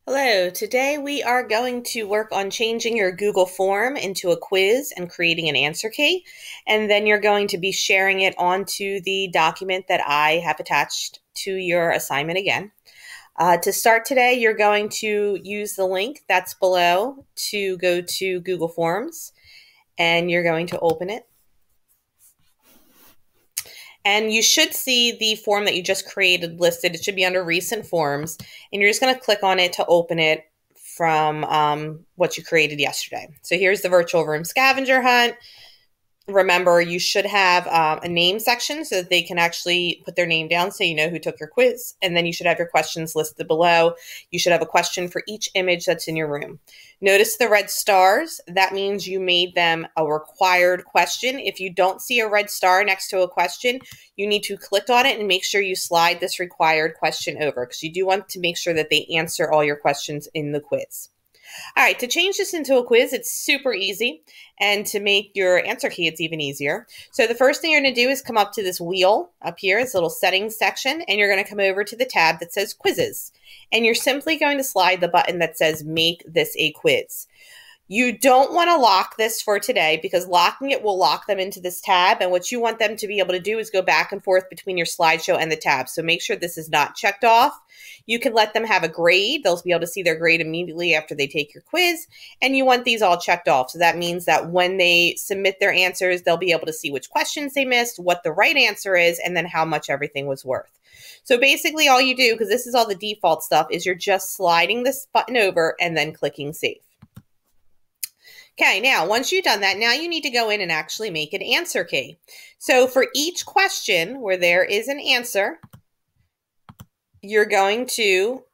Hello, today we are going to work on changing your Google form into a quiz and creating an answer key. And then you're going to be sharing it onto the document that I have attached to your assignment again. To start today, you're going to use the link that's below to go to Google Forms, and you're going to open it. And you should see the form that you just created listed. It should be under recent forms, and you're just going to click on it to open it from what you created yesterday. So here's the virtual room scavenger hunt. Remember, you should have a name section so that they can actually put their name down so you know who took your quiz. And then you should have your questions listed below. You should have a question for each image that's in your room. Notice the red stars. That means you made them a required question. If you don't see a red star next to a question, you need to click on it and make sure you slide this required question over, because you do want to make sure that they answer all your questions in the quiz. All right, to change this into a quiz, it's super easy. And to make your answer key, it's even easier. So the first thing you're going to do is come up to this wheel up here, this little settings section, and you're going to come over to the tab that says quizzes. And you're simply going to slide the button that says make this a quiz. You don't want to lock this for today, because locking it will lock them into this tab. And what you want them to be able to do is go back and forth between your slideshow and the tab. So make sure this is not checked off. You can let them have a grade. They'll be able to see their grade immediately after they take your quiz. And you want these all checked off. So that means that when they submit their answers, they'll be able to see which questions they missed, what the right answer is, and then how much everything was worth. So basically all you do, because this is all the default stuff, is you're just sliding this button over and then clicking save. Okay, now once you've done that, now you need to go in and actually make an answer key. So for each question where there is an answer, you're going to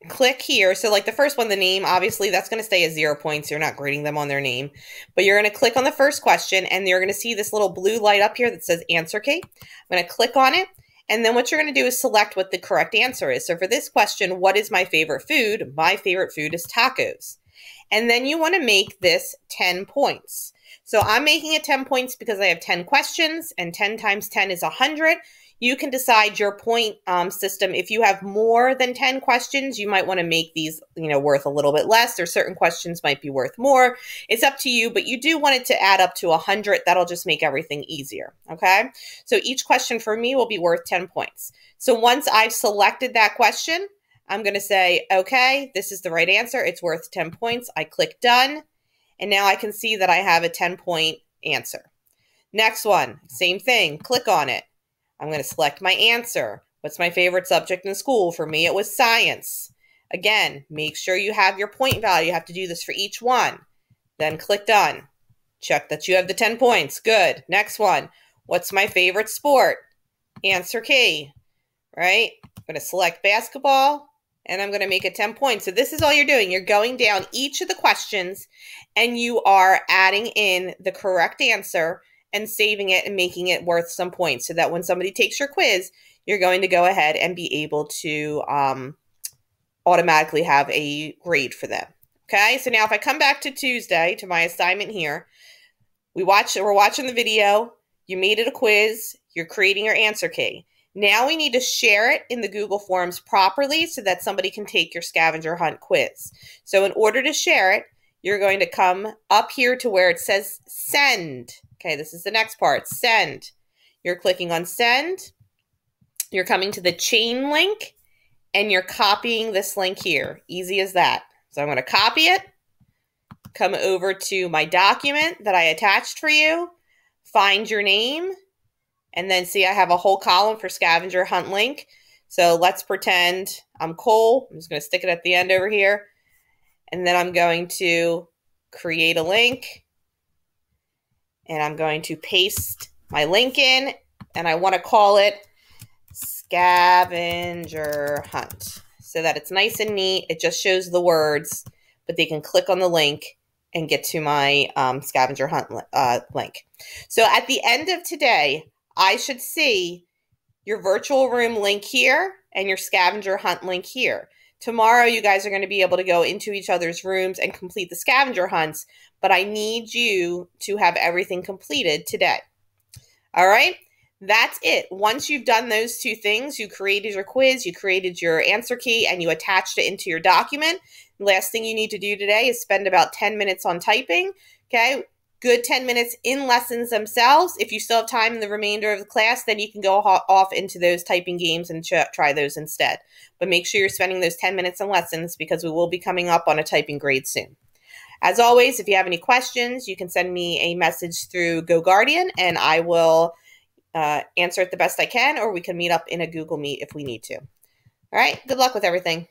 click here. So like the first one, the name, obviously that's going to stay as 0 points. You're not grading them on their name. But you're going to click on the first question, and you're going to see this little blue light up here that says answer key. I'm going to click on it. And then what you're going to do is select what the correct answer is. So for this question, what is my favorite food? My favorite food is tacos. And then you want to make this 10 points. So I'm making it 10 points because I have 10 questions, and 10 times 10 is 100. You can decide your point system. If you have more than 10 questions, you might want to make these, worth a little bit less, or certain questions might be worth more. It's up to you, but you do want it to add up to 100. That'll just make everything easier, okay? So each question for me will be worth 10 points. So once I've selected that question, I'm going to say, okay, this is the right answer. It's worth 10 points. I click done, and now I can see that I have a 10-point answer. Next one, same thing. Click on it. I'm going to select my answer. What's my favorite subject in school? For me, it was science. Again, make sure you have your point value. You have to do this for each one. Then click done. Check that you have the 10 points. Good. Next one. What's my favorite sport? Answer key, right? I'm going to select basketball, and I'm going to make it 10 points. So this is all you're doing. You're going down each of the questions, and you are adding in the correct answer and saving it and making it worth some points, so that when somebody takes your quiz, you're going to go ahead and be able to automatically have a grade for them. Okay, so now if I come back to Tuesday, to my assignment here, we're watching the video, you made it a quiz, you're creating your answer key. Now we need to share it in the Google Forms properly so that somebody can take your scavenger hunt quiz. So in order to share it, you're going to come up here to where it says send. Okay, this is the next part, send. You're clicking on send. You're coming to the chain link, and you're copying this link here. Easy as that. So I'm going to copy it, come over to my document that I attached for you, find your name, and then see I have a whole column for scavenger hunt link. So let's pretend I'm Cole. I'm just going to stick it at the end over here. And then I'm going to create a link. And I'm going to paste my link in. And I want to call it scavenger hunt, so that it's nice and neat. It just shows the words, but they can click on the link and get to my scavenger hunt link. So at the end of today, I should see your virtual room link here and your scavenger hunt link here. Tomorrow, you guys are going to be able to go into each other's rooms and complete the scavenger hunts, but I need you to have everything completed today. All right? That's it. Once you've done those two things, you created your quiz, you created your answer key, and you attached it into your document. Last thing you need to do today is spend about 10 minutes on typing. Okay, good 10 minutes in lessons themselves. If you still have time in the remainder of the class, then you can go off into those typing games and try those instead. But make sure you're spending those 10 minutes in lessons because we will be coming up on a typing grade soon. As always, if you have any questions, you can send me a message through GoGuardian, and I will answer it the best I can, or we can meet up in a Google Meet if we need to. All right, good luck with everything.